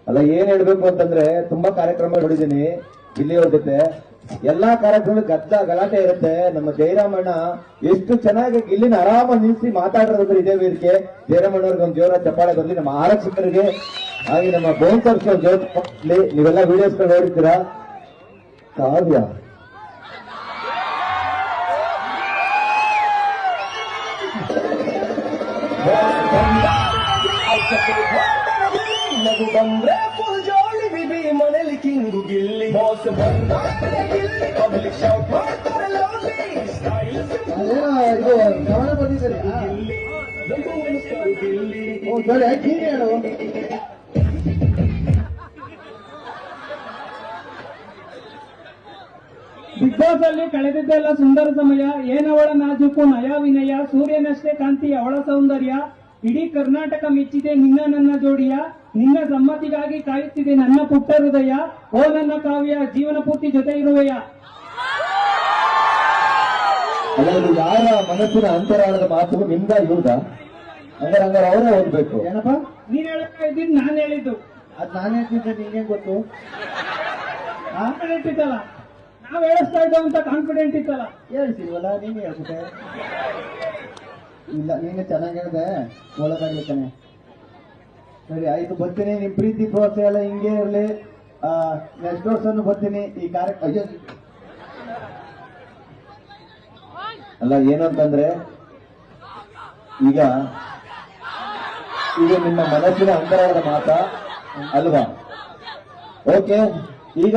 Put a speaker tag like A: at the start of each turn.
A: ಅಲ್ಲ ಏನ್ ಹೇಳ್ಬೇಕು ಅಂತಂದ್ರೆ ತುಂಬಾ ಕಾರ್ಯಕ್ರಮ ನೋಡಿದೀನಿ ಇಲ್ಲಿಯವ್ರ ಜೊತೆ. ಎಲ್ಲಾ ಕಾರ್ಯಕ್ರಮ ಗಲಾಟೆ ಇರುತ್ತೆ. ನಮ್ಮ ಜಯರಾಮಣ್ಣ ಎಷ್ಟು ಚೆನ್ನಾಗಿ ಇಲ್ಲಿನ ಆರಾಮಾಗಿ ನಿಲ್ಸಿ ಮಾತಾಡಿರೋದ್ರೆ ಇದೇ ವೇದಿಕೆ. ಜಯರಾಮಣ್ಣವ್ರಿಗೆ ಒಂದು ಜೋರ ಚಪ್ಪಾಳೆ ಬರಲಿ. ನಮ್ಮ ಆರಕ್ಷಕರಿಗೆ ಹಾಗೆ ನಮ್ಮ ಬೌನ್ಸರ್ಸ್ ಜೋರ ನೀವೆಲ್ಲ ವಿಡಿಯೋಸ್ ನೋಡಿರ್ತೀರಾ. ಕಾವ್ಯ
B: ನಗು ಬಂದ್ರೆ ಫುಲ್ ಜೋಳಿ ಬಿಬಿ ಮನೇಲಿ ಕಿಂಗು ಗಿಲ್ಲಿ ಬಾಸ್ ಬಂದ್ರೆ ಗಿಲ್ಲಿ ಪಬ್ಲಿಕ್ ಶೌಟ್ ಮಾಡ್ತಾರೆ ಲವ್ಲಿ ಸ್ಟೈಲ್
A: ಇದು ಗಮನ ಬಂದಿದ್ದೀರಿ
B: ಗಿಲ್ಲಿ
A: ಓ ಸರಿ ಹೀಗೆ ಹೇಳು.
C: ಬಿಗ್ ಬಾಸ್ ಅಲ್ಲಿ ಕಳೆದಿದ್ದೆಲ್ಲ ಸುಂದರ ಸಮಯ. ಏನವಳ ನಾಜೂಕು ನಯ ವಿನಯ, ಸೂರ್ಯನಷ್ಟೇ ಕಾಂತಿ ಅವಳ ಸೌಂದರ್ಯ. ಇಡೀ ಕರ್ನಾಟಕ ಮೆಚ್ಚಿದೆ ನಿನ್ನ ನನ್ನ ಜೋಡಿಯ. ನಿನ್ನ ಸಮ್ಮತಿಗಾಗಿ ಕಾಯುತ್ತಿದೆ ನನ್ನ ಪುಟ್ಟ ಹೃದಯ. ಓ ನನ್ನ ಕಾವ್ಯ, ಜೀವನ ಪೂರ್ತಿ ಜೊತೆ ಇರುವೆಯ.
A: ಅಲ್ಲ ಇದು ಯಾರ ಮನಸ್ಸಿನ ಅಂತರಾಳದ ಮಾತು? ನಿಮ್ದ ಇವ್ರದ? ಹಂಗಾರೆ ಅವರೇ ಓದ್ಬೇಕು.
C: ಏನಪ್ಪ ನೀನ್ ಹೇಳ್ತಾ ಇದ್ದೀನಿ, ನಾನ್ ಹೇಳಿದ್ದು.
A: ಅದ್ ನಾನು ಹೇಳ್ತಿದ್ದೆ, ನಿಂಗೆ ಗೊತ್ತು?
C: ಕಾನ್ಫಿಡೆಂಟ್ ಇತ್ತಲ್ಲ, ನಾವ್ ಹೇಳಿಸ್ತಾ ಇದ್ದೇವೆ ಅಂತ ಕಾನ್ಫಿಡೆಂಟ್ ಇತ್ತಲ್ಲ.
A: ಹೇಳ್ತೀವಲ್ಲ, ನೀನೇ ಹೇಳ್ಬಿಟ್ಟೆ. ಇಲ್ಲ ನೀನೇ ಚೆನ್ನಾಗಿ ಹೇಳಿದೆ, ಒಳಗಾಗ್ಲಿಕ್ಕಾನೆ. ಸರಿ ಆಯ್ತು, ಬರ್ತೀನಿ. ನಿಮ್ ಪ್ರೀತಿ ಪ್ರೋತ್ಸಾಹ ಎಲ್ಲ ಹಿಂಗೆ ಇರಲಿ. ನೆಕ್ಸ್ಟ್ ವರ್ಷನು ಬರ್ತೀನಿ ಈ ಕಾರ್ಯಕ್ರಮ. ಅಯ್ಯೋ ಅಲ್ಲ ಏನು ಅಂತಂದ್ರೆ ಈಗ ನಿಮ್ಮ ಮನಸ್ಸಿನ ಅಂತರಾಳದ ಮಾತಾ ಅಲ್ವಾ? ಓಕೆ, ಈಗ